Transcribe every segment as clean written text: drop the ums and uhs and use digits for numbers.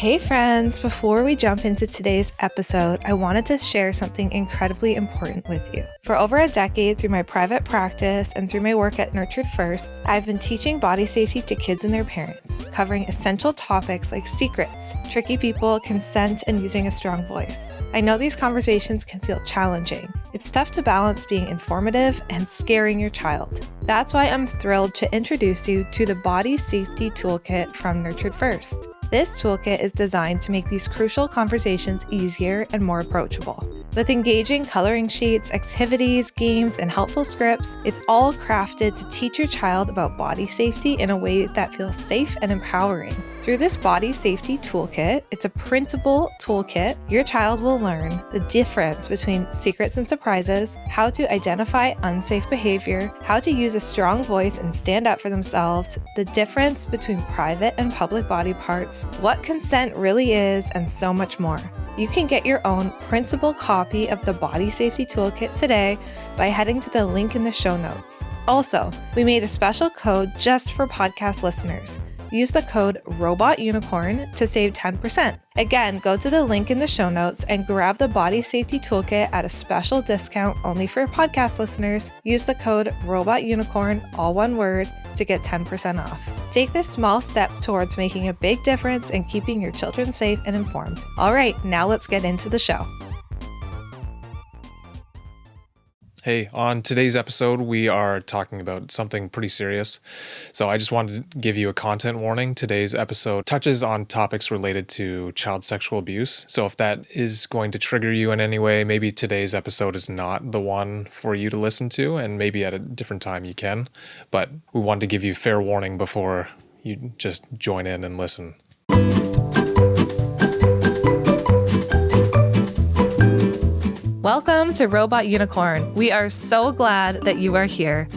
Hey friends, before we jump into today's episode, I wanted to share something incredibly important with you. For over a decade, through my private practice and through my work at Nurtured First, I've been teaching body safety to kids and their parents, covering essential topics like secrets, tricky people, consent, and using a strong voice. I know these conversations can feel challenging. It's tough to balance being informative and scaring your child. That's why I'm thrilled to introduce you to the Body Safety Toolkit from Nurtured First. This toolkit is designed to make these crucial conversations easier and more approachable. With engaging coloring sheets, activities, games, and helpful scripts, it's all crafted to teach your child about body safety in a way that feels safe and empowering. Through this Body Safety Toolkit, it's a printable toolkit. Your child will learn the difference between secrets and surprises, how to identify unsafe behavior, how to use a strong voice and stand up for themselves, the difference between private and public body parts, what consent really is, and so much more. You can get your own printable copy of the Body Safety Toolkit today by heading to the link in the show notes. Also, we made a special code just for podcast listeners. Use the code ROBOTUNICORN to save 10%. Again, go to the link in the show notes and grab the Body Safety Toolkit at a special discount only for podcast listeners. Use the code ROBOTUNICORN, all one word, to get 10% off. Take this small step towards making a big difference in keeping your children safe and informed. All right, now let's get into the show. Hey, on today's episode, we are talking about something pretty serious. So I just wanted to give you a content warning. Today's episode touches on topics related to child sexual abuse. So if that is going to trigger you in any way, maybe today's episode is not the one for you to listen to, and maybe at a different time you can. But we wanted to give you fair warning before you just join in and listen. Welcome to Robot Unicorn. We are so glad that you are here.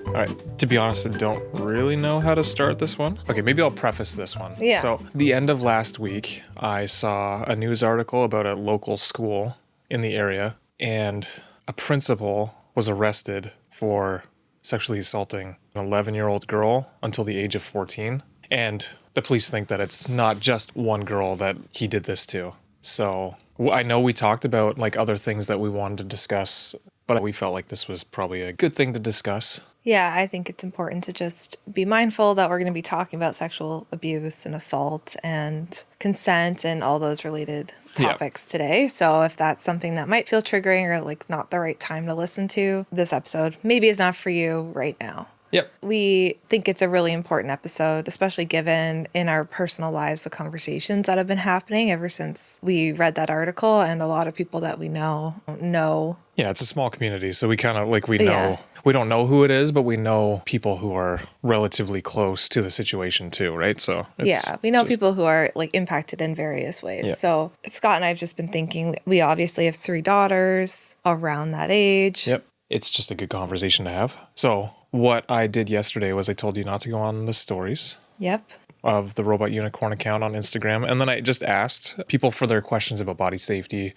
All right, to be honest, I don't really know how to start this one. Okay, maybe I'll preface this one. Yeah. So, the end of last week, I saw a news article about a local school in the area, and a principal was arrested for sexually assaulting an 11-year-old girl until the age of 14. And the police think that it's not just one girl that he did this to. So I know we talked about like other things that we wanted to discuss, but we felt like this was probably a good thing to discuss. Yeah, I think it's important to just be mindful that we're going to be talking about sexual abuse and assault and consent and all those related topics today. So if that's something that might feel triggering or like not the right time to listen to, this episode maybe is not for you right now. Yep. We think it's a really important episode, especially given in our personal lives, the conversations that have been happening ever since we read that article, and a lot of people that we know. Yeah, it's a small community, so we kind of like, we know, we don't know who it is, but we know people who are relatively close to the situation too, right? So we know people who are like impacted in various ways. Yeah. So Scott and I have just been thinking, we obviously have 3 daughters around that age. Yep. It's just a good conversation to have. So what I did yesterday was I told you not to go on the stories. Yep. Of the Robot Unicorn account on Instagram. And then I just asked people for their questions about body safety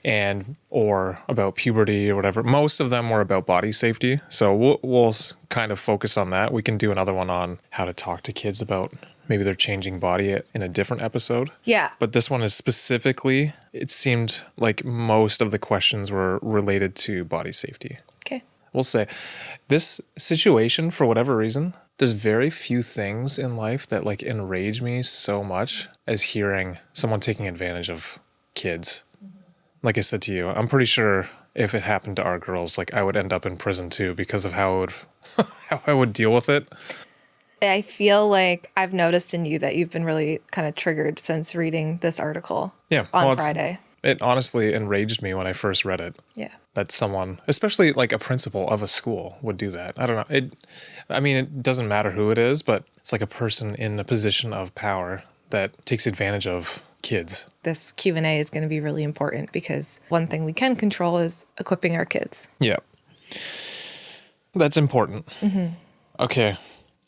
and or about puberty or whatever. Most of them were about body safety. So we'll kind of focus on that. We can do another one on how to talk to kids about maybe their changing body in a different episode. Yeah. But this one is specifically, it seemed like most of the questions were related to body safety. Okay. We'll say this situation, for whatever reason, there's very few things in life that like enrage me so much as hearing someone taking advantage of kids. Like I said to you, I'm pretty sure if it happened to our girls, like I would end up in prison too because of how I would deal with it. I feel like I've noticed in you that you've been really kind of triggered since reading this article on Friday. It honestly enraged me when I first read it. Yeah. That someone, especially like a principal of a school, would do that. I don't know. It doesn't matter who it is, but it's like a person in a position of power that takes advantage of kids. This Q&A is going to be really important because one thing we can control is equipping our kids. Yeah. That's important. Mm-hmm. Okay.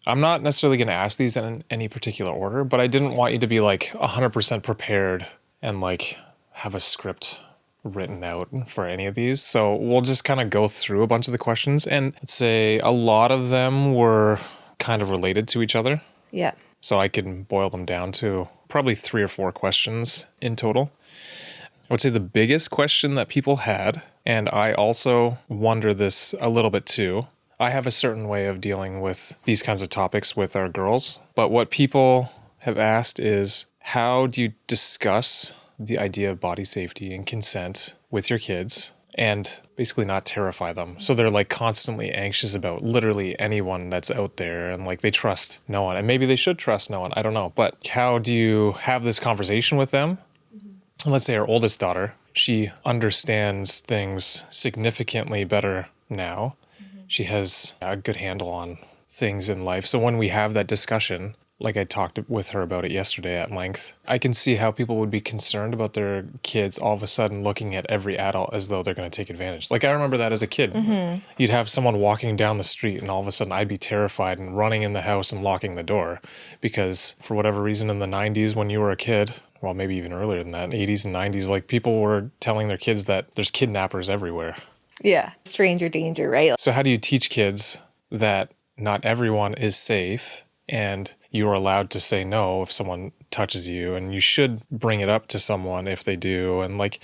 I'm not necessarily going to ask these in any particular order, but I didn't want you to be like 100% prepared and like have a script written out for any of these. So we'll just kind of go through a bunch of the questions, and I'd say a lot of them were kind of related to each other. Yeah. So I can boil them down to probably 3 or 4 questions in total. I would say the biggest question that people had, and I also wonder this a little bit too. I have a certain way of dealing with these kinds of topics with our girls, but what people have asked is, how do you discuss the idea of body safety and consent with your kids and basically not terrify them? So they're like constantly anxious about literally anyone that's out there, and like they trust no one, and maybe they should trust no one. I don't know. But how do you have this conversation with them? Let's say our oldest daughter, she understands things significantly better now. She has a good handle on things in life. So when we have that discussion, like I talked with her about it yesterday at length, I can see how people would be concerned about their kids all of a sudden looking at every adult as though they're going to take advantage. Like I remember that as a kid. You'd have someone walking down the street and all of a sudden I'd be terrified and running in the house and locking the door because for whatever reason in the 90s when you were a kid, well, maybe even earlier than that, 80s and 90s, like people were telling their kids that there's kidnappers everywhere. Yeah. Stranger danger, right? So how do you teach kids that not everyone is safe and you are allowed to say no if someone touches you, and you should bring it up to someone if they do? And like,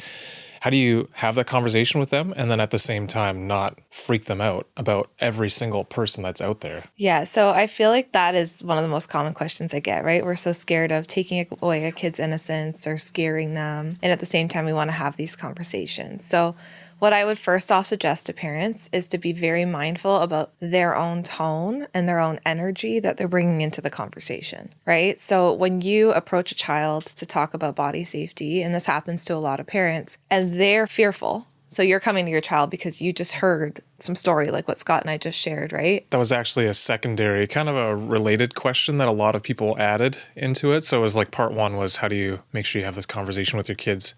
how do you have that conversation with them and then at the same time not freak them out about every single person that's out there? Yeah, so I feel like that is one of the most common questions I get, right? We're so scared of taking away a kid's innocence or scaring them. And at the same time, we want to have these conversations. So what I would first off suggest to parents is to be very mindful about their own tone and their own energy that they're bringing into the conversation, right? So when you approach a child to talk about body safety, and this happens to a lot of parents, and they're fearful. So you're coming to your child because you just heard some story like what Scott and I just shared, right? That was actually a secondary, kind of a related question that a lot of people added into it. So it was like part 1 was, how do you make sure you have this conversation with your kids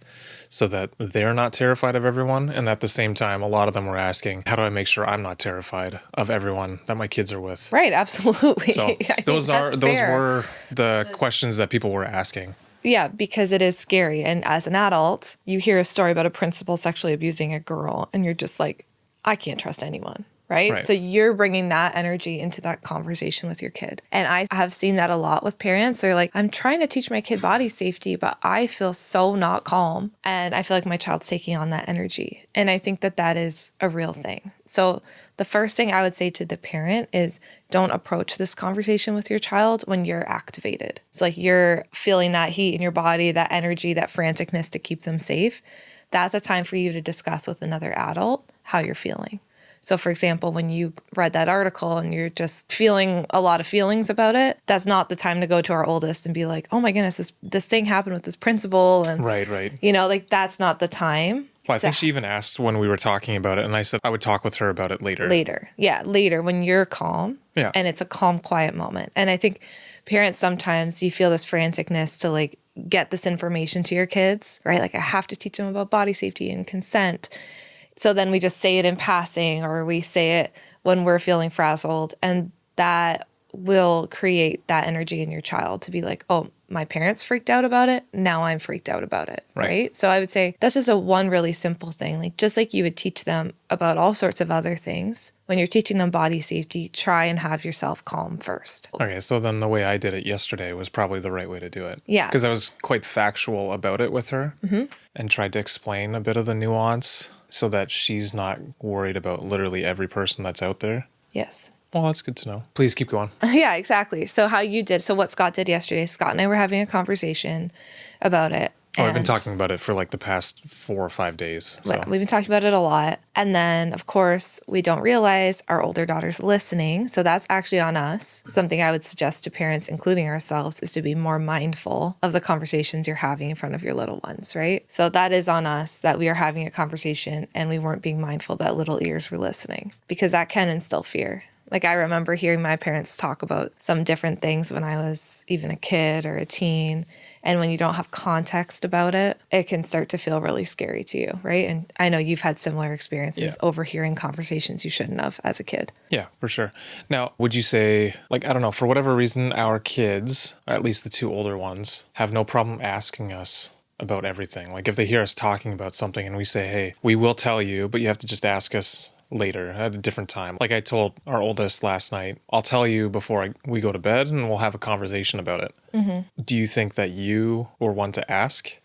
so that they're not terrified of everyone? And at the same time, a lot of them were asking, how do I make sure I'm not terrified of everyone that my kids are with? Right, absolutely. So those were the questions that people were asking. Yeah, because it is scary. And as an adult, you hear a story about a principal sexually abusing a girl, and you're just like, I can't trust anyone. Right? So you're bringing that energy into that conversation with your kid. And I have seen that a lot with parents. They're like, I'm trying to teach my kid body safety, but I feel so not calm. And I feel like my child's taking on that energy. And I think that that is a real thing. So the first thing I would say to the parent is don't approach this conversation with your child when you're activated. It's like you're feeling that heat in your body, that energy, that franticness to keep them safe. That's a time for you to discuss with another adult how you're feeling. So for example, when you read that article and you're just feeling a lot of feelings about it, that's not the time to go to our oldest and be like, oh my goodness, this thing happened with this principal. And, Right. You know, like that's not the time. Well, I think she even asked when we were talking about it, and I said I would talk with her about it later. Later when you're calm. Yeah. And it's a calm, quiet moment. And I think parents, sometimes you feel this franticness to like get this information to your kids, right? Like I have to teach them about body safety and consent. So then we just say it in passing, or we say it when we're feeling frazzled, and that will create that energy in your child to be like, oh, my parents freaked out about it. Now I'm freaked out about it. Right. So I would say that's just one really simple thing. Like just like you would teach them about all sorts of other things, when you're teaching them body safety, try and have yourself calm first. Okay. So then the way I did it yesterday was probably the right way to do it. Yeah. Because I was quite factual about it with her and tried to explain a bit of the nuance so that she's not worried about literally every person that's out there. Yes. Well, that's good to know. Please keep going. Yeah, exactly. So what Scott did yesterday, Scott and I were having a conversation about it. Oh, I've been talking about it for like the past 4 or 5 days. So. We've been talking about it a lot. And then, of course, we don't realize our older daughter's listening. So that's actually on us. Something I would suggest to parents, including ourselves, is to be more mindful of the conversations you're having in front of your little ones, right? So that is on us, that we are having a conversation and we weren't being mindful that little ears were listening, because that can instill fear. Like I remember hearing my parents talk about some different things when I was even a kid or a teen. And when you don't have context about it, it can start to feel really scary to you, right? And I know you've had similar experiences overhearing conversations you shouldn't have as a kid. Yeah, for sure. Now, would you say, like, I don't know, for whatever reason, our kids, or at least the 2 older ones, have no problem asking us about everything? Like if they hear us talking about something and we say, hey, we will tell you, but you have to just ask us later at a different time. Like I told our oldest last night, I'll tell you before we go to bed and we'll have a conversation about it. Do you think that you were one to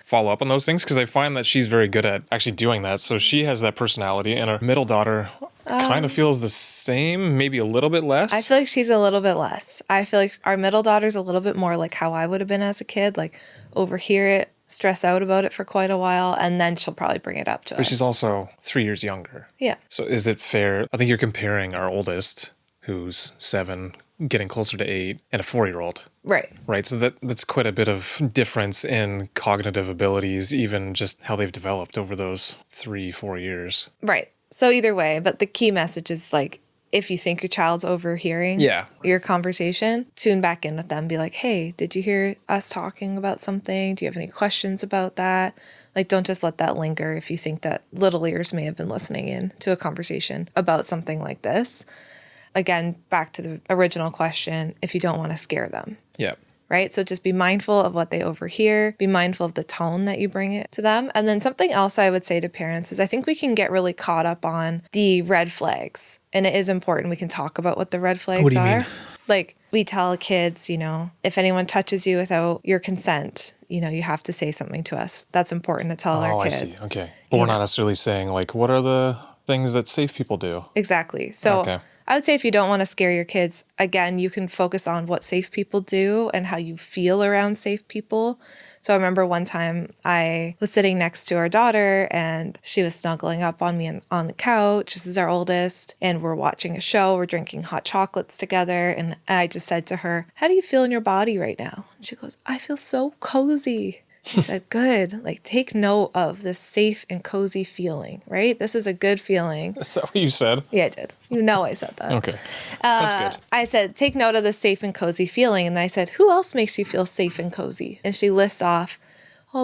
follow up on those things? Because I find that she's very good at actually doing that. So she has that personality, and our middle daughter kind of feels the same, maybe a little bit less. I feel like she's a little bit less. I feel like our middle daughter's a little bit more like how I would have been as a kid, like overhear it, stress out about it for quite a while, and then she'll probably bring it up to us. But she's also 3 years younger. Yeah. So is it fair? I think you're comparing our oldest, who's 7, getting closer to 8, and a 4-year-old. Right. Right. So that's quite a bit of difference in cognitive abilities, even just how they've developed over those 3-4 years. Right. So either way, but the key message is like, if you think your child's overhearing your conversation, tune back in with them. Be like, hey, did you hear us talking about something? Do you have any questions about that? Like, don't just let that linger if you think that little ears may have been listening in to a conversation about something like this. Again, back to the original question, if you don't want to scare them. Yeah. Right? So just be mindful of what they overhear, be mindful of the tone that you bring it to them. And then something else I would say to parents is I think we can get really caught up on the red flags. And it is important we can talk about what the red flags What do you are. mean? Like we tell kids, if anyone touches you without your consent, you have to say something to us. That's important to tell our kids. I see. Okay. But we're not necessarily saying like, what are the things that safe people do? Exactly. So I would say if you don't want to scare your kids, again, you can focus on what safe people do and how you feel around safe people. So I remember one time I was sitting next to our daughter and she was snuggling up on me on the couch. This is our oldest. And we're watching a show. We're drinking hot chocolates together. And I just said to her, how do you feel in your body right now? And she goes, I feel so cozy. I said, good. Like, take note of this safe and cozy feeling, right? This is a good feeling. Is that what you said? Yeah, I did. I said that. Okay. That's good. I said, take note of the safe and cozy feeling. And I said, who else makes you feel safe and cozy? And she lists off,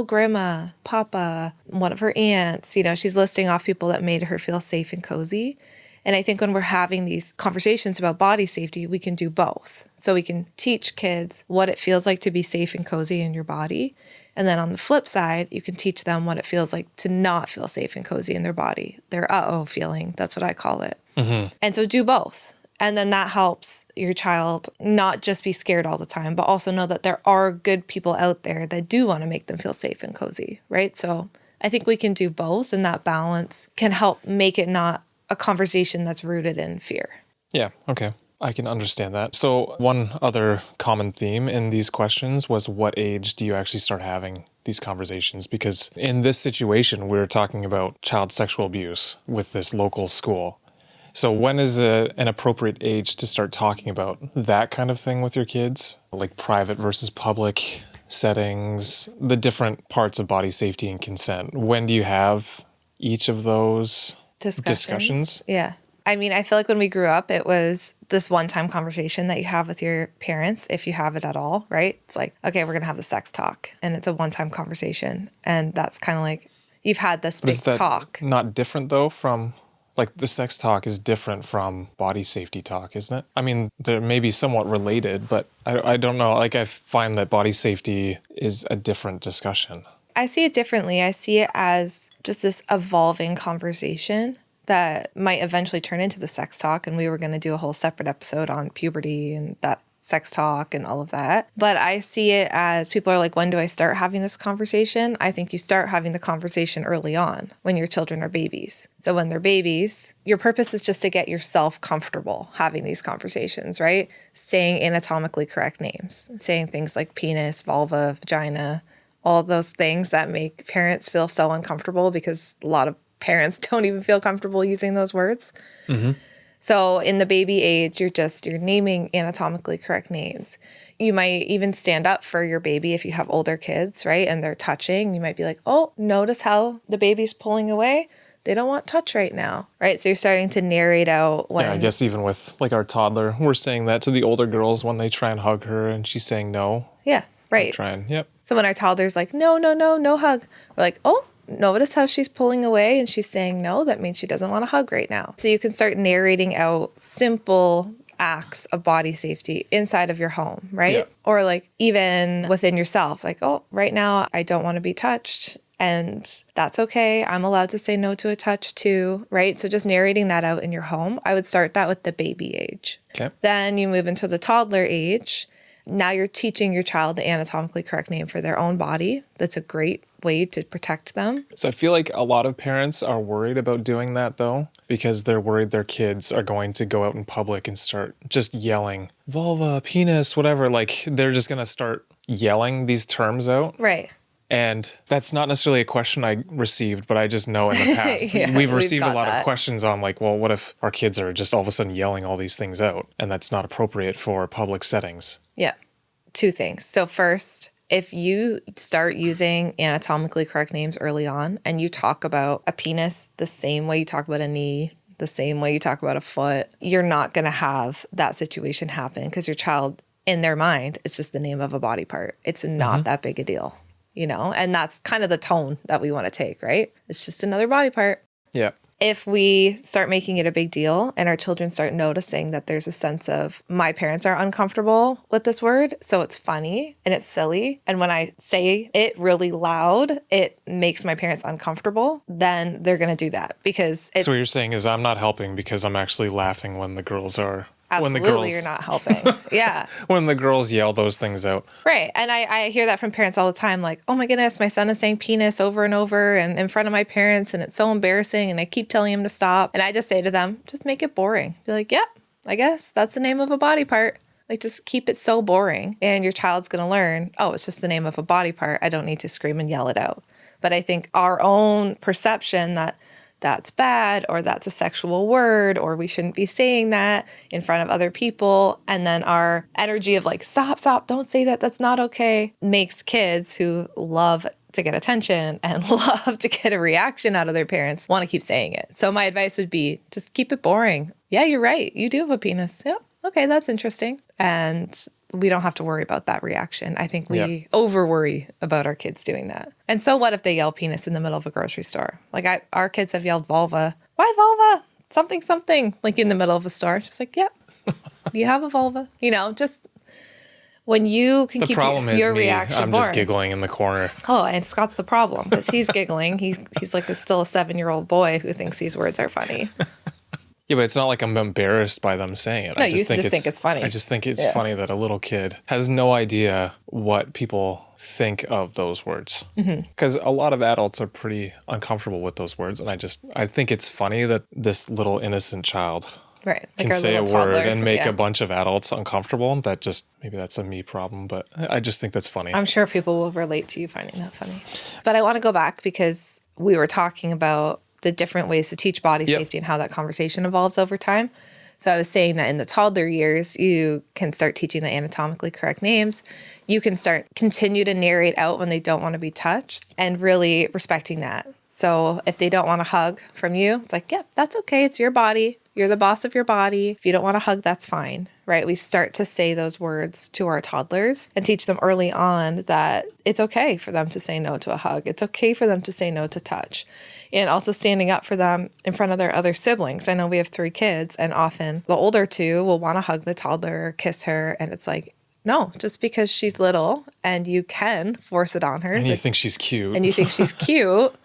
grandma, papa, one of her aunts. She's listing off people that made her feel safe and cozy. And I think when we're having these conversations about body safety, we can do both. So we can teach kids what it feels like to be safe and cozy in your body. And then on the flip side, you can teach them what it feels like to not feel safe and cozy in their body. Their uh-oh feeling, that's what I call it. Mm-hmm. And so do both. And then that helps your child not just be scared all the time, but also know that there are good people out there that do want to make them feel safe and cozy, right? So I think we can do both, and that balance can help make it not a conversation that's rooted in fear. Yeah, okay. I can understand that. So one other common theme in these questions was, what age do you actually start having these conversations? Because in this situation, we're talking about child sexual abuse with this local school. So when is an appropriate age to start talking about that kind of thing with your kids? Like private versus public settings, the different parts of body safety and consent. When do you have each of those discussions? Yeah. I mean, I feel like when we grew up, it was this one-time conversation that you have with your parents, if you have it at all, right? It's like, okay, we're going to have the sex talk, and it's a one-time conversation. And that's kind of like, you've had this big talk. Not different, though, from, like, the sex talk is different from body safety talk, isn't it? I mean, they're maybe somewhat related, but I don't know. Like, I find that body safety is a different discussion. I see it differently. I see it as just this evolving conversation that might eventually turn into the sex talk. And we were going to do a whole separate episode on puberty and that sex talk and all of that. But I see it as people are like, when do I start having this conversation? I think you start having the conversation early on when your children are babies. So when they're babies, your purpose is just to get yourself comfortable having these conversations, right? Saying anatomically correct names, saying things like penis, vulva, vagina, all of those things that make parents feel so uncomfortable because a lot of parents don't even feel comfortable using those words. Mm-hmm. So in the baby age, you're naming anatomically correct names. You might even stand up for your baby if you have older kids, right? And they're touching. You might be like, oh, notice how the baby's pulling away? They don't want touch right now, right? So you're starting to narrate out when... Yeah, I guess even with like our toddler, we're saying that to the older girls when they try and hug her and she's saying no. Yeah, right. Yep. So when our toddler's like, no, hug, we're like, oh, notice how she's pulling away and she's saying no, that means she doesn't want to hug right now. So you can start narrating out simple acts of body safety inside of your home, right? Yeah. Or like even within yourself, like, oh, right now I don't want to be touched. And that's okay. I'm allowed to say no to a touch too, right? So just narrating that out in your home. I would start that with the baby age. Okay. Then you move into the toddler age. Now you're teaching your child the anatomically correct name for their own body. That's a great way to protect them. So I feel like a lot of parents are worried about doing that though, because they're worried their kids are going to go out in public and start just yelling, vulva, penis, whatever. Like they're just going to start yelling these terms out. Right. And that's not necessarily a question I received, but I just know in the past we've received a lot of questions on like, well, what if our kids are just all of a sudden yelling all these things out and that's not appropriate for public settings? Yeah. Two things. So first, if you start using anatomically correct names early on and you talk about a penis the same way you talk about a knee, the same way you talk about a foot, you're not going to have that situation happen because your child, in their mind, it's just the name of a body part. It's not that big a deal. And that's kind of the tone that we want to take, right? It's just another body part. Yeah. If we start making it a big deal and our children start noticing that there's a sense of my parents are uncomfortable with this word, so it's funny and it's silly. And when I say it really loud, it makes my parents uncomfortable, then they're going to do that because So what you're saying is I'm not helping because I'm actually laughing when the girls are... Absolutely, you're not helping. Yeah. When the girls yell those things out. Right. And I hear that from parents all the time, like, oh my goodness, my son is saying penis over and over and in front of my parents and it's so embarrassing and I keep telling him to stop. And I just say to them, just make it boring. Be like, yeah, I guess that's the name of a body part. Like, just keep it so boring. And your child's going to learn, oh, it's just the name of a body part. I don't need to scream and yell it out. But I think our own perception that that's bad or that's a sexual word or we shouldn't be saying that in front of other people. And then our energy of like, stop, don't say that. That's not okay. Makes kids who love to get attention and love to get a reaction out of their parents want to keep saying it. So my advice would be just keep it boring. Yeah, you're right. You do have a penis. Yeah. Okay, that's interesting. And we don't have to worry about that reaction. I think we over worry about our kids doing that. And so what if they yell penis in the middle of a grocery store? Like our kids have yelled vulva. Why vulva? Something, like in the middle of a store. It's just like, yep, you have a vulva. Just when you can keep your reaction I'm just giggling in the corner. Oh, and Scott's the problem because he's giggling. He's like still a 7-year-old boy who thinks these words are funny. Yeah, but it's not like I'm embarrassed by them saying it. No, you just think it's funny. I just think it's funny that a little kid has no idea what people think of those words. Because a lot of adults are pretty uncomfortable with those words. And I think it's funny that this little innocent child can say a word and make a bunch of adults uncomfortable. Maybe that's a me problem, but I just think that's funny. I'm sure people will relate to you finding that funny. But I want to go back because we were talking about the different ways to teach body safety and how that conversation evolves over time. So I was saying that in the toddler years, you can start teaching the anatomically correct names. You can continue to narrate out when they don't want to be touched and really respecting that. So if they don't want a hug from you, it's like, yeah, that's okay. It's your body. You're the boss of your body. If you don't want a hug, that's fine, right? We start to say those words to our toddlers and teach them early on that it's okay for them to say no to a hug. It's okay for them to say no to touch. And also standing up for them in front of their other siblings. I know we have 3 kids and often the older 2 will want to hug the toddler or kiss her. And it's like, no, just because she's little and you can force it on her. And you think she's cute. And you think she's cute,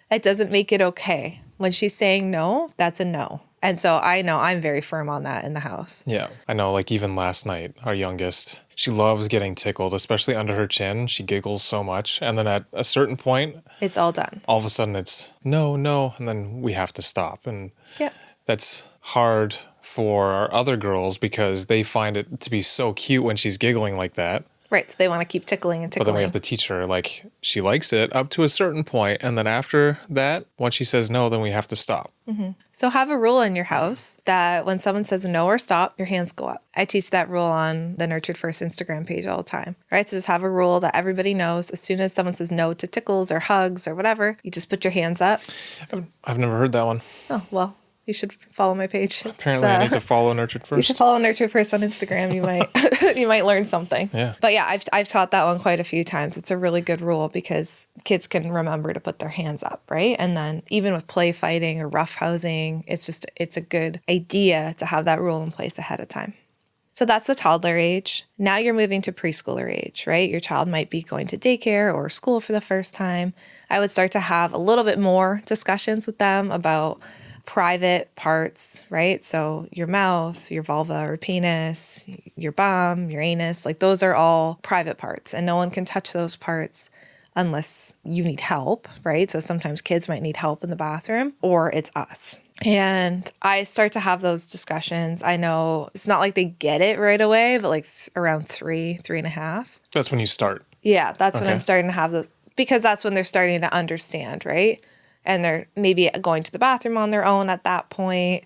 it doesn't make it okay. When she's saying no, that's a no. And so I know I'm very firm on that in the house. Yeah. I know, like even last night, our youngest, she loves getting tickled, especially under her chin. She giggles so much. And then at a certain point, it's all done. All of a sudden it's no. And then we have to stop. And that's hard for our other girls because they find it to be so cute when she's giggling like that. Right, so they want to keep tickling and tickling. But then we have to teach her, like, she likes it up to a certain point, and then after that, once she says no, then we have to stop. So have a rule in your house that when someone says no or stop, your hands go up. I teach that rule on the Nurtured First Instagram page all the time, right? So just have a rule that everybody knows. As soon as someone says no to tickles or hugs or whatever, you just put your hands up. I've never heard that one. Oh, well. You should follow my page. Apparently, I need to follow Nurtured First. You should follow Nurtured First on Instagram. You might you might learn something. Yeah. But yeah, I've taught that one quite a few times. It's a really good rule because kids can remember to put their hands up, right? And then even with play fighting or roughhousing, it's a good idea to have that rule in place ahead of time. So that's the toddler age. Now you're moving to preschooler age, right? Your child might be going to daycare or school for the first time. I would start to have a little bit more discussions with them about private parts, right? So your mouth, your vulva or penis, your bum, your anus, like those are all private parts and no one can touch those parts unless you need help, right? So sometimes kids might need help in the bathroom or it's us. And I start to have those discussions. I know it's not like they get it right away, but like around 3.5. That's when you start. Yeah, that's when I'm starting to have those, because that's when they're starting to understand, right? And they're maybe going to the bathroom on their own at that point,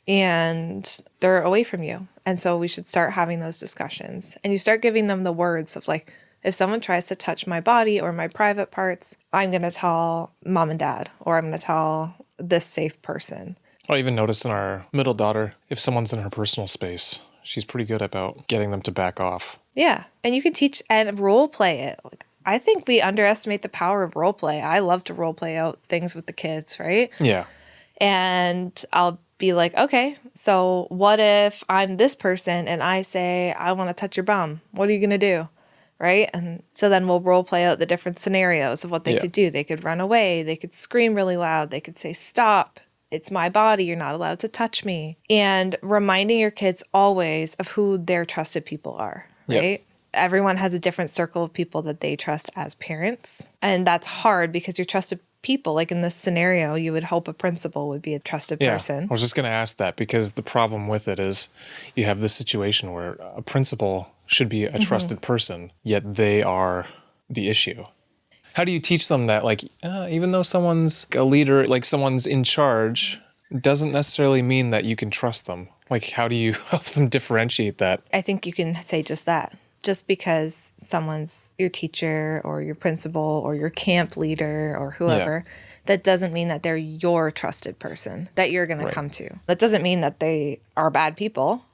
and they're away from you. And so we should start having those discussions. And you start giving them the words of like, if someone tries to touch my body or my private parts, I'm going to tell mom and dad, or I'm going to tell this safe person. I even noticed in our middle daughter, if someone's in her personal space, she's pretty good about getting them to back off. Yeah. And you can teach and role play it. Like, I think we underestimate the power of role play. I love to role play out things with the kids, right? Yeah. And I'll be like, okay, so what if I'm this person and I say, I want to touch your bum? What are you going to do? Right? And so then we'll role play out the different scenarios of what they could do. They could run away. They could scream really loud. They could say, stop. It's my body. You're not allowed to touch me. And reminding your kids always of who their trusted people are, right? Yep. Everyone has a different circle of people that they trust as parents. And that's hard because your trusted people, like in this scenario, you would hope a principal would be a trusted person. I was just going to ask that because the problem with it is you have this situation where a principal should be a trusted person, yet they are the issue. How do you teach them that, like, even though someone's a leader, like someone's in charge, doesn't necessarily mean that you can trust them? Like, how do you help them differentiate that? I think you can say just that. Just because someone's your teacher or your principal or your camp leader or whoever, that doesn't mean that they're your trusted person that you're going to come to. That doesn't mean that they are bad people,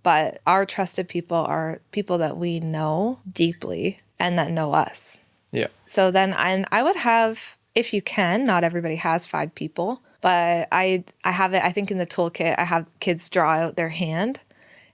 but our trusted people are people that we know deeply and that know us. Yeah. So then I would have, if you can, not everybody has 5 people, but I have it, I think in the toolkit, I have kids draw out their hand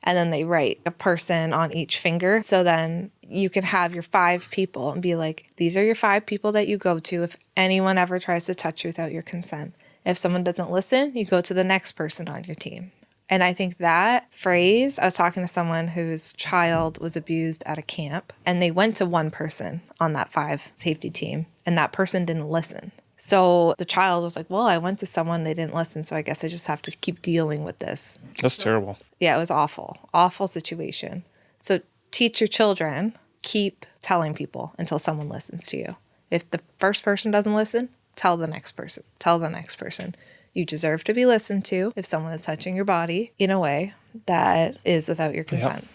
and then they write a person on each finger. So then you could have your 5 people and be like, these are your 5 people that you go to if anyone ever tries to touch you without your consent. If someone doesn't listen, you go to the next person on your team. And I think that phrase, I was talking to someone whose child was abused at a camp, and they went to one person on that 5 safety team, and that person didn't listen. So the child was like, well, I went to someone, they didn't listen, so I guess I just have to keep dealing with this. That's terrible. Yeah, it was awful. Awful situation. So teach your children, keep telling people until someone listens to you. If the first person doesn't listen, tell the next person. Tell the next person. You deserve to be listened to if someone is touching your body in a way that is without your consent. Yep.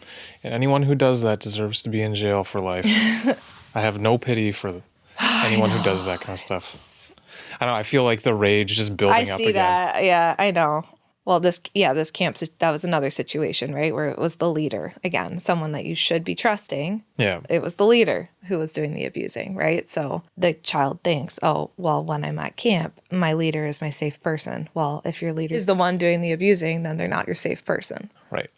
And anyone who does that deserves to be in jail for life. I have no pity for anyone who does that kind of stuff. I don't know. I feel like the rage just building up again. I see that. Yeah, I know. Well, this camp, that was another situation, right? Where it was the leader, again, someone that you should be trusting. Yeah. It was the leader who was doing the abusing, right? So the child thinks, oh, well, when I'm at camp, my leader is my safe person. Well, if your leader is the one doing the abusing, then they're not your safe person. Right.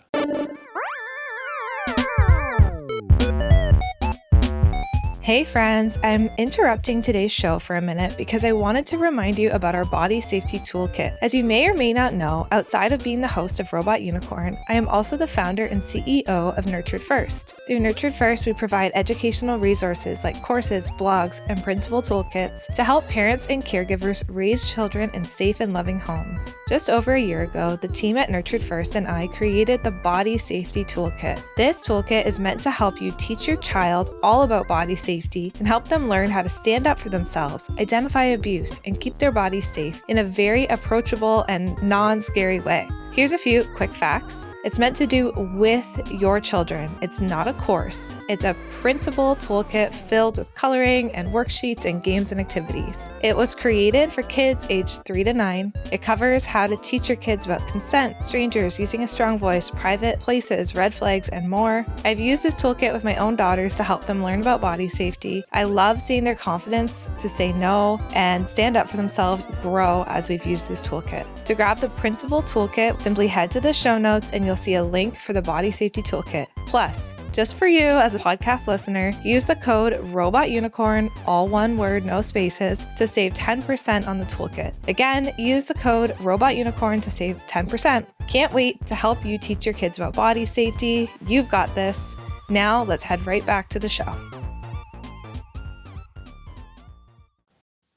Hey friends, I'm interrupting today's show for a minute because I wanted to remind you about our body safety toolkit. As you may or may not know, outside of being the host of Robot Unicorn, I am also the founder and CEO of Nurtured First. Through Nurtured First, we provide educational resources like courses, blogs, and printable toolkits to help parents and caregivers raise children in safe and loving homes. Just over a year ago, the team at Nurtured First and I created the Body Safety Toolkit. This toolkit is meant to help you teach your child all about body safety and help them learn how to stand up for themselves, identify abuse, and keep their bodies safe in a very approachable and non-scary way. Here's a few quick facts. It's meant to do with your children. It's not a course. It's a printable toolkit filled with coloring and worksheets and games and activities. It was created for kids aged 3 to 9. It covers how to teach your kids about consent, strangers, using a strong voice, private places, red flags, and more. I've used this toolkit with my own daughters to help them learn about body safety. I love seeing their confidence to say no and stand up for themselves grow as we've used this toolkit. To grab the printable toolkit Simply head to the show notes and you'll see a link for the Body Safety Toolkit. Plus, just for you as a podcast listener, use the code ROBOTUNICORN, all one word, no spaces, to save 10% on the toolkit. Again, use the code ROBOTUNICORN to save 10%. Can't wait to help you teach your kids about body safety. You've got this. Now let's head right back to the show.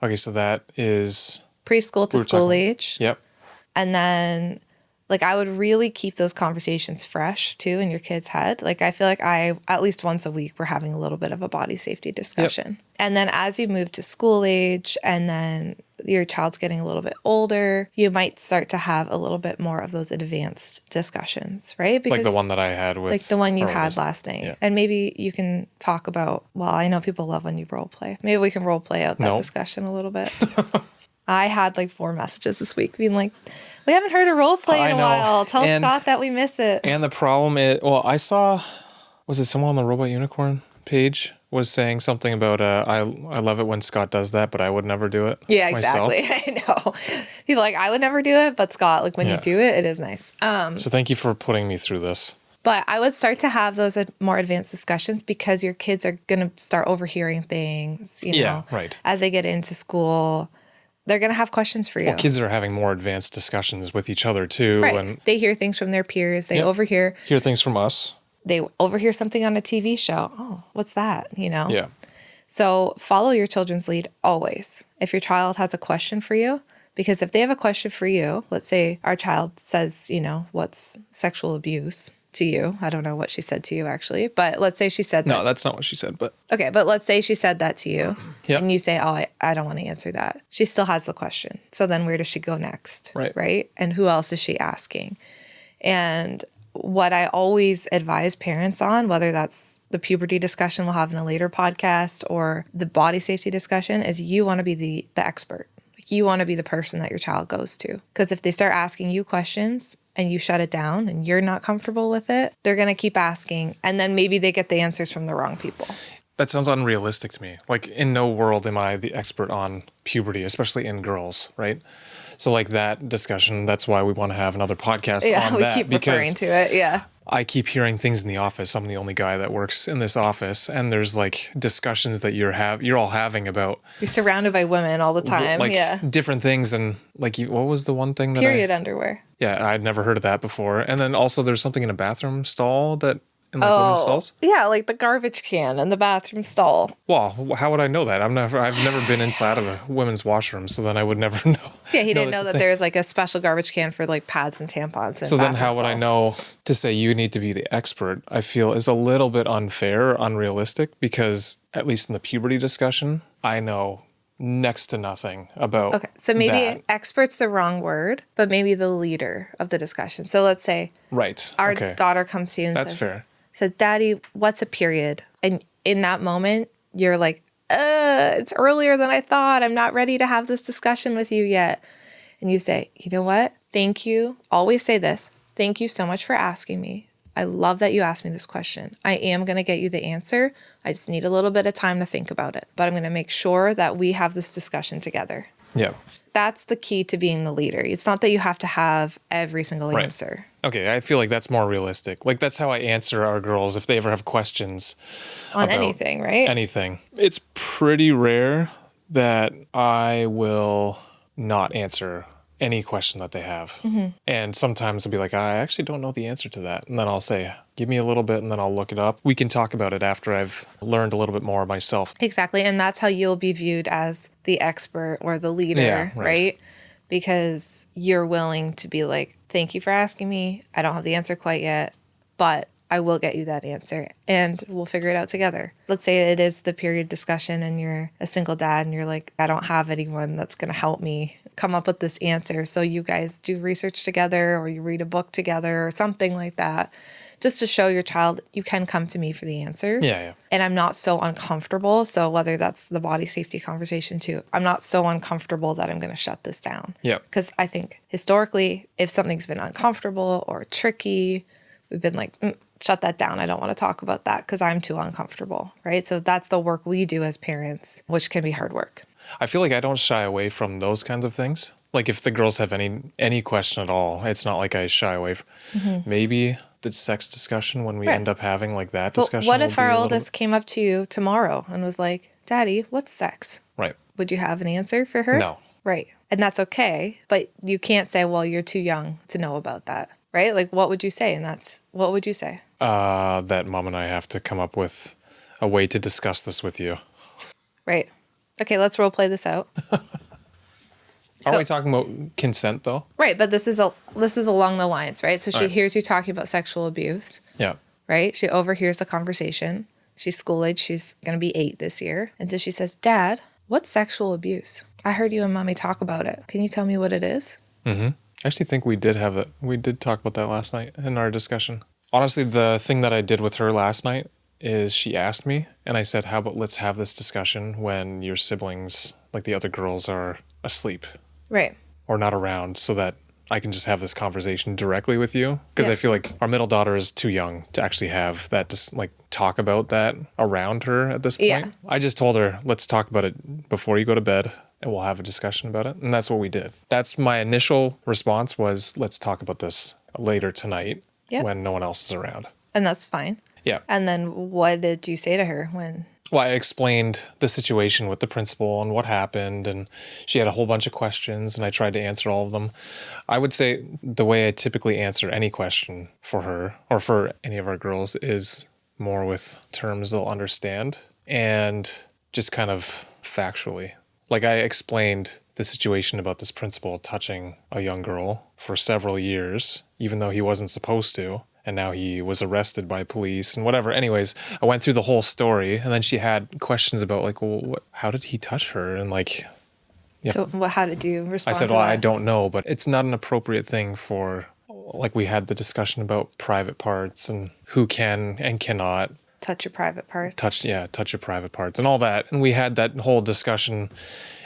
Okay, so that is Preschool to school age. Yep. And then I would really keep those conversations fresh too in your kid's head. I feel like at least once a week, we're having a little bit of a body safety discussion. Yep. And then as you move to school age and then your child's getting a little bit older, you might start to have a little bit more of those advanced discussions, right? Because the one that I had with the one you had last night. Yeah. And maybe you can talk about, well, I know people love when you role play. Maybe we can role play out that discussion a little bit. I had 4 messages this week being like, we haven't heard a role play in a while. Tell Scott that we miss it. And the problem is, I saw, was it someone on the Robot Unicorn page was saying something about, I love it when Scott does that, but I would never do it. Yeah, exactly. I know. People are like, I would never do it, but Scott, when you do it, it is nice. So thank you for putting me through this. But I would start to have those more advanced discussions because your kids are going to start overhearing things, right. As they get into school. They're going to have questions for you. Well, kids are having more advanced discussions with each other too. Right. And they hear things from their peers. They overhear. Hear things from us. They overhear something on a TV show. Oh, what's that? Yeah. So follow your children's lead always. If your child has a question for you, because if they have a question for you, let's say our child says, what's sexual abuse to you. I don't know what she said to you actually, but let's say she said that. No, that's not what she said, but. Okay, but let's say she said that to you and you say, oh, I don't want to answer that. She still has the question. So then where does she go next? Right? And who else is she asking? And what I always advise parents on, whether that's the puberty discussion we'll have in a later podcast or the body safety discussion, is you want to be the expert. You want to be the person that your child goes to. Because if they start asking you questions and you shut it down and you're not comfortable with it, they're going to keep asking. And then maybe they get the answers from the wrong people. That sounds unrealistic to me. In no world am I the expert on puberty, especially in girls, right? So that discussion, that's why we want to have another podcast on that. Yeah, we keep referring to it, yeah. I keep hearing things in the office. I'm the only guy that works in this office, and there's discussions that you're all having about. You're surrounded by women all the time, different things, and what was the one thing that period underwear. Yeah, I'd never heard of that before. And then also there's something in a bathroom stall that. In women's stalls? Yeah, the garbage can in the bathroom stall. Well, how would I know that? I've never been inside of a women's washroom, so then I would never know. Yeah, he didn't know that there's a special garbage can for pads and tampons. So then how would I know to say you need to be the expert? I feel is a little bit unfair, unrealistic, because at least in the puberty discussion, I know next to nothing about. Okay, so maybe expert's the wrong word, but maybe the leader of the discussion. So let's say our daughter comes to you and says, Daddy, what's a period? And in that moment, you're like, it's earlier than I thought. I'm not ready to have this discussion with you yet. And you say, you know what? Thank you. Always say this. Thank you so much for asking me. I love that you asked me this question. I am going to get you the answer. I just need a little bit of time to think about it. But I'm going to make sure that we have this discussion together. Yeah. That's the key to being the leader. It's not that you have to have every single answer. Okay, I feel like that's more realistic. That's how I answer our girls if they ever have questions. On anything, right? Anything. It's pretty rare that I will not answer any question that they have. Mm-hmm. And sometimes I'll be like, I actually don't know the answer to that. And then I'll say, give me a little bit and then I'll look it up. We can talk about it after I've learned a little bit more myself. Exactly. And that's how you'll be viewed as the expert or the leader, right? Because you're willing to be like, thank you for asking me. I don't have the answer quite yet, but I will get you that answer and we'll figure it out together. Let's say it is the period discussion and you're a single dad and you're like, I don't have anyone that's going to help me come up with this answer. So you guys do research together or you read a book together or something like that, just to show your child you can come to me for the answers. Yeah. And I'm not so uncomfortable. So whether that's the body safety conversation too, I'm not so uncomfortable that I'm going to shut this down. Yeah. Because I think historically, if something's been uncomfortable or tricky, we've been like, shut that down. I don't want to talk about that because I'm too uncomfortable, right? So that's the work we do as parents, which can be hard work. I feel like I don't shy away from those kinds of things. Like if the girls have any question at all, it's not like I shy away. Maybe the sex discussion when we Right. end up having like that But discussion. what will if be our a little- oldest came up to you tomorrow and was like, Daddy, what's sex? Right. Would you have an answer for her? No. Right. And that's okay. But you can't say, well, you're too young to know about that. Right? Like, what would you say? And what would you say? That Mom and I have to come up with a way to discuss this with you. Right. Okay, let's role play this out. Are we talking about consent though? Right, but this is along the lines, right? So she Right. hears you talking about sexual abuse, Yeah. right? She overhears the conversation. She's school age. She's going to be 8 this year. And so she says, Dad, what's sexual abuse? I heard you and Mommy talk about it. Can you tell me what it is? I actually think we did have it. We did talk about that last night in our discussion. Honestly, the thing that I did with her last night is she asked me and I said, how about let's have this discussion when your siblings, like the other girls, are asleep Right. or not around so that I can just have this conversation directly with you. Because Yeah. I feel like our middle daughter is too young to actually have that, just like talk about that around her at this point. Yeah. I just told her, let's talk about it before you go to bed and we'll have a discussion about it. And that's what we did. That's my initial response was, let's talk about this later tonight Yep. when no one else is around. And that's fine. Yeah. And then what did you say to her when? Well, I explained the situation with the principal and what happened, and she had a whole bunch of questions, and I tried to answer all of them. I would say the way I typically answer any question for her or for any of our girls is more with terms they'll understand and just kind of factually. Like I explained the situation about this principal touching a young girl for several years, even though he wasn't supposed to. And now he was arrested by police and whatever. Anyways, I went through the whole story, and then she had questions about like, well, how did he touch her? And like, yeah. So how did you I respond said, to well, that? I don't know, but it's not an appropriate thing for, like we had the discussion about private parts and who can and cannot Touch your private parts. touch your private parts and all that. And we had that whole discussion.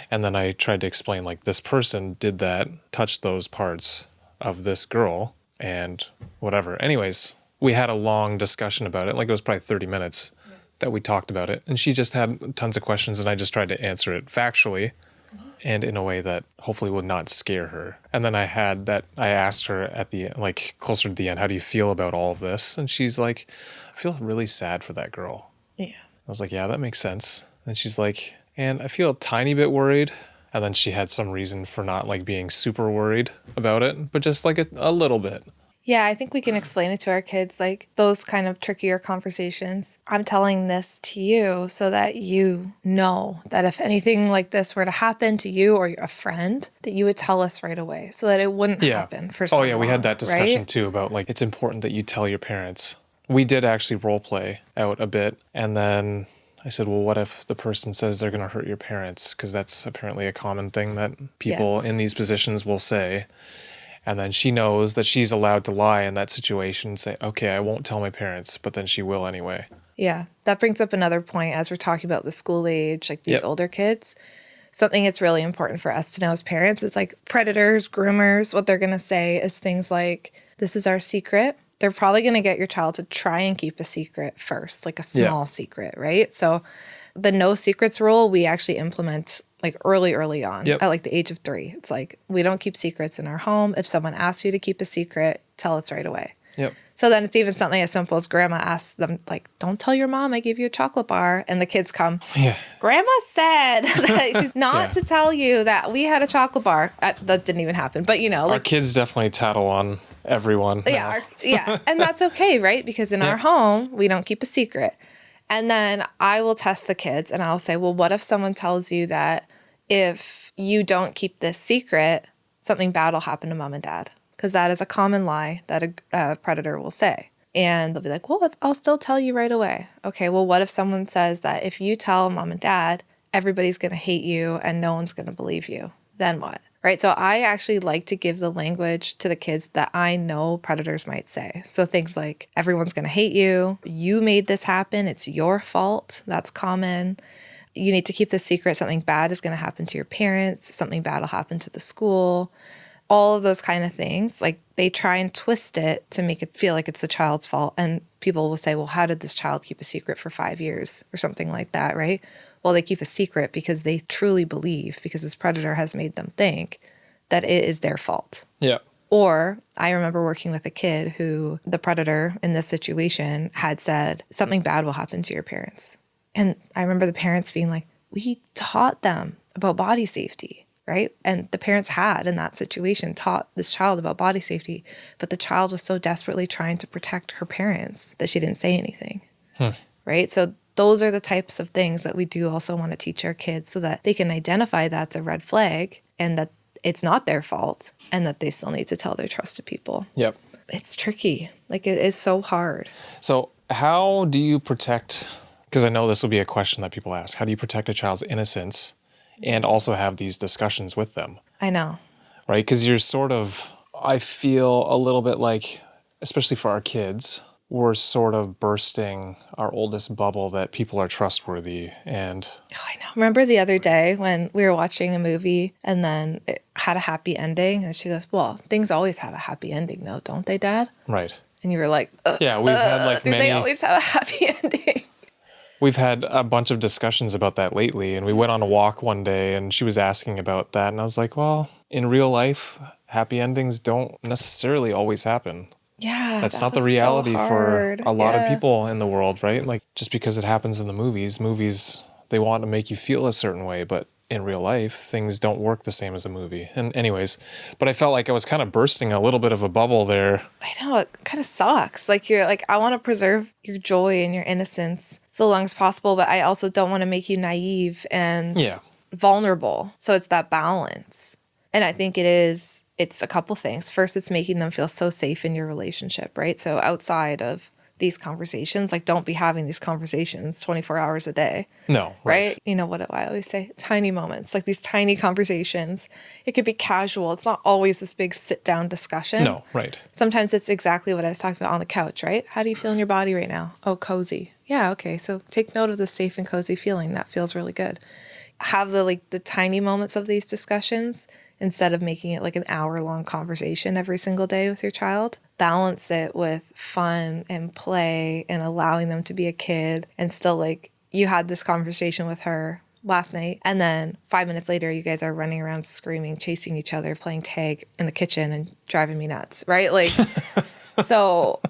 And then I tried to explain like this person did that, touched those parts of this girl. And whatever. Anyways, we had a long discussion about it. Like it was probably 30 minutes that we talked about it. And she just had tons of questions and I just tried to answer it factually and in a way that hopefully would not scare her. And then I asked her at the like closer to the end, how do you feel about all of this? And she's like, I feel really sad for that girl. Yeah. I was like, yeah, that makes sense. And she's like, and I feel a tiny bit worried. And then she had some reason for not like being super worried about it, but just like a little bit. Yeah, I think we can explain it to our kids, like those kind of trickier conversations. I'm telling this to you so that you know that if anything like this were to happen to you or a friend, that you would tell us right away so that it wouldn't happen for so long. Oh yeah, we had that discussion right? too about like it's important that you tell your parents. We did actually role play out a bit, and then I said, well, what if the person says they're going to hurt your parents? Because that's apparently a common thing that people Yes. in these positions will say. And then she knows that she's allowed to lie in that situation and say, okay, I won't tell my parents, but then she will anyway. Yeah, that brings up another point as we're talking about the school age, like these Yep. older kids. Something that's really important for us to know as parents is like predators, groomers, what they're going to say is things like, this is our secret. They're probably going to get your child to try and keep a secret first, like a small secret, right? So the no secrets rule, we actually implement like early on Yep. at like the age of 3. It's like, we don't keep secrets in our home. If someone asks you to keep a secret, tell us right away. Yep. So then it's even something as simple as grandma asks them, like, don't tell your mom I gave you a chocolate bar. And the kids come, Yeah. Grandma said that she's not Yeah. to tell you that we had a chocolate bar. That didn't even happen. But, you know, Our like, kids definitely tattle on everyone. yeah, yeah. And that's okay, right? Because in our home, we don't keep a secret. And then I will test the kids and I'll say, well, what if someone tells you that if you don't keep this secret, something bad will happen to mom and dad? Because that is a common lie that a predator will say. And they'll be like, well, I'll still tell you right away. Okay, well, what if someone says that if you tell mom and dad, everybody's going to hate you and no one's going to believe you? Then what? Right? So I actually like to give the language to the kids that I know predators might say. So things like, everyone's going to hate you. You made this happen. It's your fault. That's common. You need to keep this secret. Something bad is going to happen to your parents. Something bad will happen to the school. All of those kind of things. Like they try and twist it to make it feel like it's the child's fault. And people will say, well, how did this child keep a secret for 5 years or something like that, right? well, they keep a secret because they truly believe, because this predator has made them think that it is their fault. Yeah. Or I remember working with a kid who the predator in this situation had said, something bad will happen to your parents. And I remember the parents being like, we taught them about body safety, right? And the parents had, in that situation, taught this child about body safety, but the child was so desperately trying to protect her parents that she didn't say anything, right? So those are the types of things that we do also want to teach our kids so that they can identify that's a red flag and that it's not their fault and that they still need to tell their trusted people. Yep. It's tricky. Like, it is so hard. So how do you protect, because I know this will be a question that people ask, how do you protect a child's innocence and also have these discussions with them? I know. Right? Because you're sort of, I feel a little bit like, especially for our kids, we're sort of bursting our oldest bubble that people are trustworthy. And Oh, I know. Remember the other day when we were watching a movie and then it had a happy ending? And she goes, well, things always have a happy ending though, don't they, Dad? right. And you were like, Yeah, we've had like do they always have a happy ending? We've had a bunch of discussions about that lately, and we went on a walk one day and she was asking about that, and I was like, well, in real life, happy endings don't necessarily always happen. Yeah. That's that not the was reality so for hard. a lot of Yeah. people in the world, right? Like, just because it happens in the movies, they want to make you feel a certain way, but in real life, things don't work the same as a movie. And anyways, but I felt like I was kind of bursting a little bit of a bubble there. I know, it kind of sucks. Like, you're like, I want to preserve your joy and your innocence so long as possible, but I also don't want to make you naive and vulnerable. So it's that balance. And I think it's a couple things. First, it's making them feel so safe in your relationship, right? So outside of these conversations, like, don't be having these conversations 24 hours a day. No, right? You know what do I always say? Tiny moments, like these tiny conversations. It could be casual. It's not always this big sit down discussion. No, right. Sometimes it's exactly what I was talking about on the couch, right? How do you feel in your body right now? Oh, cozy. Yeah, okay. So take note of the safe and cozy feeling. That feels really good. Have the tiny moments of these discussions instead of making it like an hour-long conversation every single day with your child. Balance it with fun and play and allowing them to be a kid and still, like, you had this conversation with her last night, and then 5 minutes later, you guys are running around screaming, chasing each other, playing tag in the kitchen and driving me nuts, right? Like, so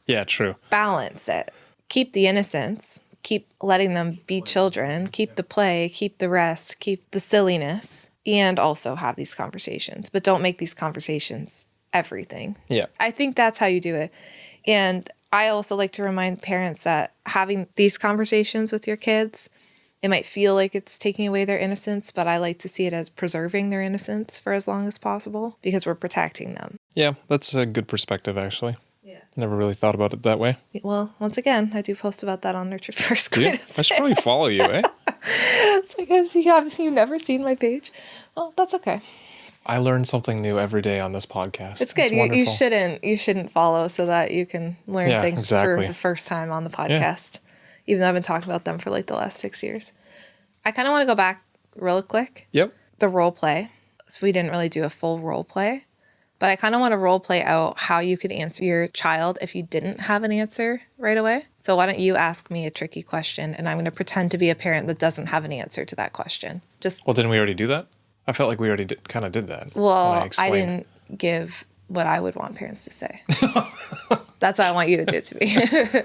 Yeah, true. balance it. Keep the innocence. Keep letting them be children. Keep the play. Keep the rest. Keep the silliness. And also have these conversations. But don't make these conversations everything. Yeah. I think that's how you do it. And I also like to remind parents that having these conversations with your kids, it might feel like it's taking away their innocence, but I like to see it as preserving their innocence for as long as possible because we're protecting them. Yeah, that's a good perspective, actually. Yeah. Never really thought about it that way. Well, once again, I do post about that on Nurtured First. Do you? I should probably follow you, eh? It's like, you've never seen my page? Well, that's okay. I learn something new every day on this podcast. It's good. You shouldn't follow so that you can learn things for the first time on the podcast. Even though I've been talking about them for like the last 6 years. I kind of want to go back real quick. Yep. The role play. So we didn't really do a full role play, but I kind of want to role play out how you could answer your child if you didn't have an answer right away. So why don't you ask me a tricky question and I'm going to pretend to be a parent that doesn't have an answer to that question. Well, didn't we already do that? I felt like we already kind of did that. Well, I didn't give what I would want parents to say. That's why I want you to do it to me.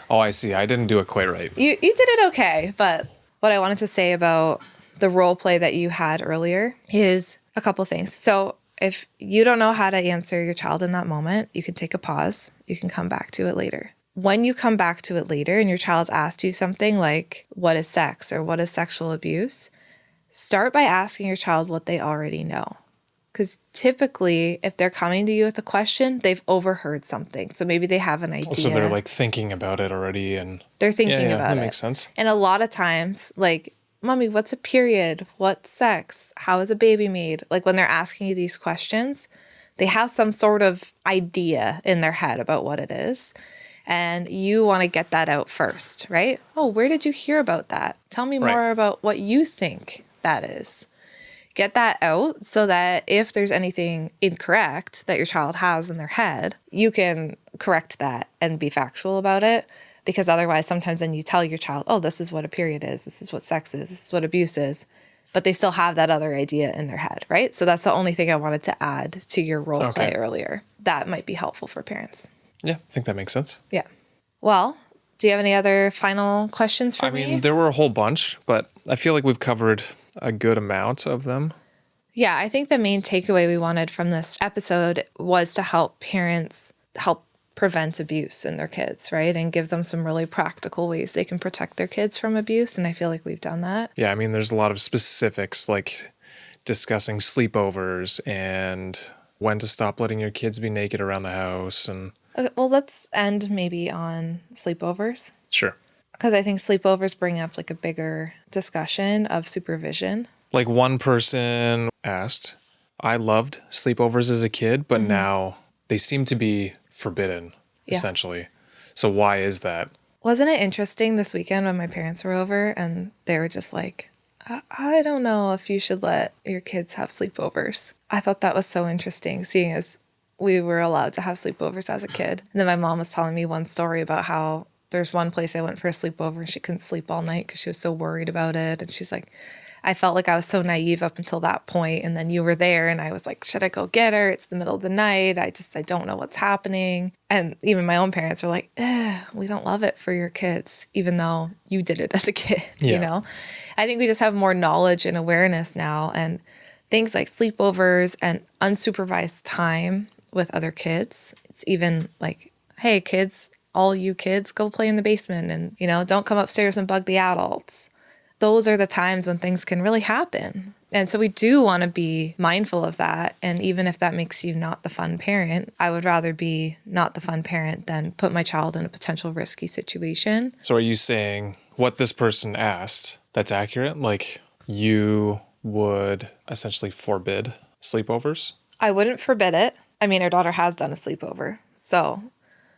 Oh, I see. I didn't do it quite right. You did it okay, but what I wanted to say about the role play that you had earlier is a couple things. So if you don't know how to answer your child in that moment, you can take a pause. You can come back to it later. When you come back to it later and your child's asked you something like, what is sex or what is sexual abuse? Start by asking your child what they already know. Because typically, if they're coming to you with a question, they've overheard something. So maybe they have an idea. So they're like thinking about it already. And they're thinking about it. That makes sense. And a lot of times, like, Mommy, what's a period? What's sex? How is a baby made? Like, when they're asking you these questions, they have some sort of idea in their head about what it is. And you want to get that out first, right? Oh, where did you hear about that? Tell me more about what you think that is. Get that out so that if there's anything incorrect that your child has in their head, you can correct that and be factual about it. Because otherwise, sometimes then you tell your child, oh, this is what a period is. This is what sex is. This is what abuse is. But they still have that other idea in their head, right? So that's the only thing I wanted to add to your role play earlier. That might be helpful for parents. Yeah, I think that makes sense. Yeah. Well, do you have any other final questions for me? I mean, there were a whole bunch, but I feel like we've covered a good amount of them. Yeah, I think the main takeaway we wanted from this episode was to help parents help prevent abuse in their kids, right? And give them some really practical ways they can protect their kids from abuse. And I feel like we've done that. Yeah, I mean, there's a lot of specifics like discussing sleepovers and when to stop letting your kids be naked around the house. And Okay, well, let's end maybe on sleepovers. Sure. Because I think sleepovers bring up like a bigger discussion of supervision. Like one person asked, I loved sleepovers as a kid, but now they seem to be forbidden, essentially. So why is that? Wasn't it interesting this weekend when my parents were over and they were just like, I don't know if you should let your kids have sleepovers. I thought that was so interesting, seeing as we were allowed to have sleepovers as a kid. And then my mom was telling me one story about how there's one place I went for a sleepover and she couldn't sleep all night because she was so worried about it. And she's like, I felt like I was so naive up until that point. And then you were there and I was like, should I go get her? It's the middle of the night. I don't know what's happening. And even my own parents were like, we don't love it for your kids, even though you did it as a kid, you know? I think we just have more knowledge and awareness now. And things like sleepovers and unsupervised time with other kids. It's even like, hey, kids, all you kids, go play in the basement and, don't come upstairs and bug the adults. Those are the times when things can really happen. And so we do want to be mindful of that. And even if that makes you not the fun parent, I would rather be not the fun parent than put my child in a potential risky situation. So are you saying what this person asked, that's accurate? Like you would essentially forbid sleepovers? I wouldn't forbid it. I mean, our daughter has done a sleepover, so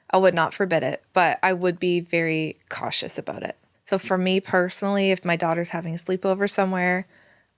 I would not forbid it, but I would be very cautious about it. So for me personally, if my daughter's having a sleepover somewhere,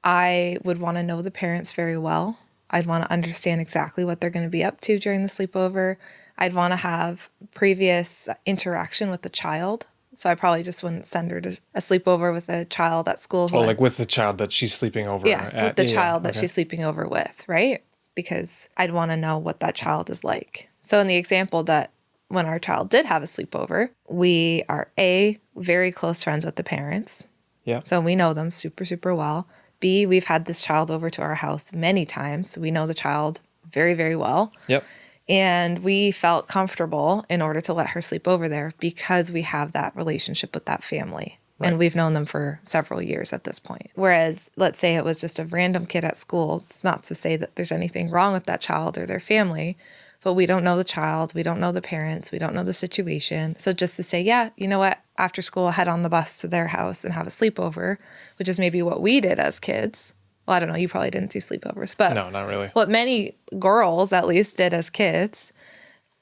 I would want to know the parents very well. I'd want to understand exactly what they're going to be up to during the sleepover. I'd want to have previous interaction with the child. So I probably just wouldn't send her to a sleepover with a child at school. Like with the child that she's sleeping over with the child that she's sleeping over with, right? Because I'd want to know what that child is like. So in the example that when our child did have a sleepover, we are A, very close friends with the parents. Yeah. So we know them super, super well. B, we've had this child over to our house many times. So we know the child very, very well. Yep. And we felt comfortable in order to let her sleep over there because we have that relationship with that family. Right. And we've known them for several years at this point. Whereas, let's say it was just a random kid at school. It's not to say that there's anything wrong with that child or their family, but we don't know the child, we don't know the parents, we don't know the situation. So just to say, yeah, you know what, after school, I'll head on the bus to their house and have a sleepover, which is maybe what we did as kids. Well, I don't know, you probably didn't do sleepovers, but no, not really. What many girls at least did as kids,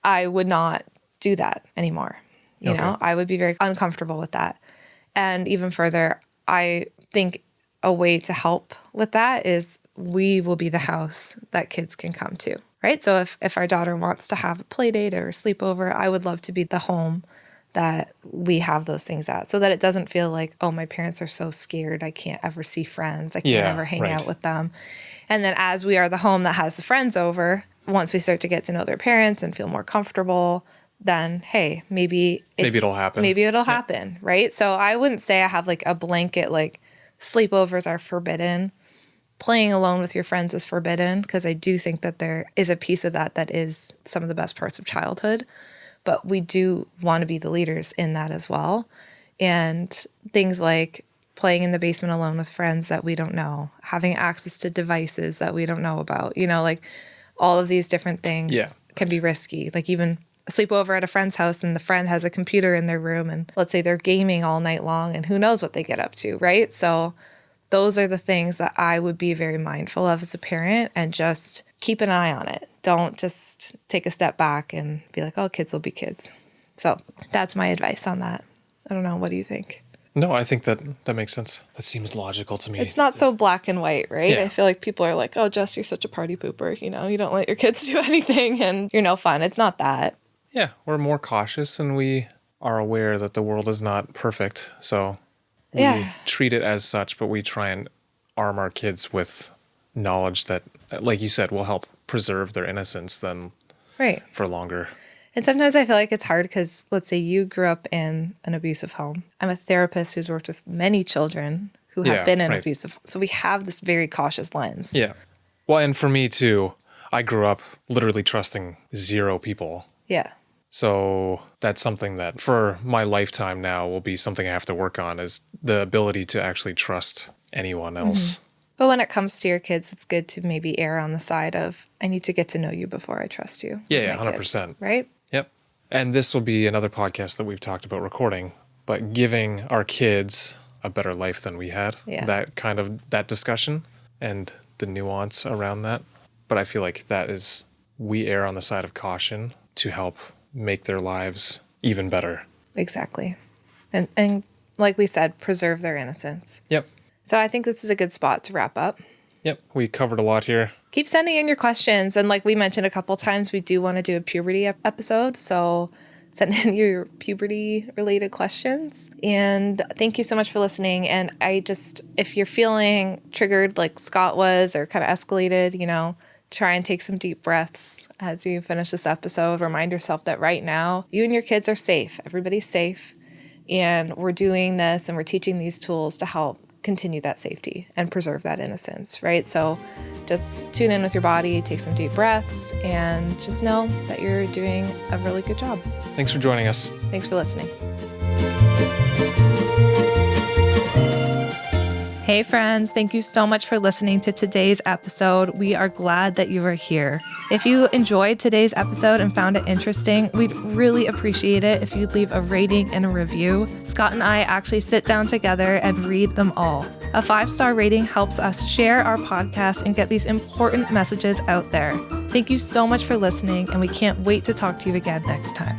I would not do that anymore. You know, I would be very uncomfortable with that. And even further, I think a way to help with that is we will be the house that kids can come to. Right? So if our daughter wants to have a play date or a sleepover, I would love to be the home that we have those things at so that it doesn't feel like, oh, my parents are so scared. I can't ever see friends. I can't ever hang out with them. And then as we are the home that has the friends over, once we start to get to know their parents and feel more comfortable, then, hey, maybe it'll happen. Maybe it'll happen, right? So I wouldn't say I have like a blanket, like sleepovers are forbidden. Playing alone with your friends is forbidden because I do think that there is a piece of that is some of the best parts of childhood. But we do want to be the leaders in that as well. And things like playing in the basement alone with friends that we don't know, having access to devices that we don't know about, like all of these different things can be risky. Like even a sleepover at a friend's house and the friend has a computer in their room and let's say they're gaming all night long and who knows what they get up to, right? So those are the things that I would be very mindful of as a parent and just keep an eye on it. Don't just take a step back and be like, oh, kids will be kids. So that's my advice on that. I don't know. What do you think? No, I think that makes sense. That seems logical to me. It's not so black and white, right? Yeah. I feel like people are like, oh, Jess, you're such a party pooper. You don't let your kids do anything and you're no fun. It's not that. Yeah, we're more cautious and we are aware that the world is not perfect. So we Yeah. treat it as such, but we try and arm our kids with knowledge that, like you said, will help preserve their innocence then Right. for longer. And sometimes I feel like it's hard because, let's say you grew up in an abusive home. I'm a therapist who's worked with many children who have been in abusive. So we have this very cautious lens. Yeah. Well, and for me too, I grew up literally trusting 0 people. Yeah. So that's something that for my lifetime now will be something I have to work on, is the ability to actually trust anyone else. But when it comes to your kids, it's good to maybe err on the side of, I need to get to know you before I trust you. Yeah, with my 100%. kids, right? Yep. And this will be another podcast that we've talked about recording, but giving our kids a better life than we had. Yeah. That discussion and the nuance around that. But I feel like we err on the side of caution to help make their lives even better. Exactly. And like we said, preserve their innocence. Yep. So I think this is a good spot to wrap up. Yep. We covered a lot here. Keep sending in your questions. And like we mentioned a couple times, we do want to do a puberty episode. So send in your puberty related questions. And thank you so much for listening. And if you're feeling triggered like Scott was, or kind of escalated, try and take some deep breaths as you finish this episode. Remind yourself that right now, you and your kids are safe. Everybody's safe. And we're doing this and we're teaching these tools to help continue that safety and preserve that innocence, right? So just tune in with your body, take some deep breaths, and just know that you're doing a really good job. Thanks for joining us. Thanks for listening. Hey friends, thank you so much for listening to today's episode. We are glad that you are here. If you enjoyed today's episode and found it interesting, we'd really appreciate it if you'd leave a rating and a review. Scott and I actually sit down together and read them all. A 5-star rating helps us share our podcast and get these important messages out there. Thank you so much for listening, and we can't wait to talk to you again next time.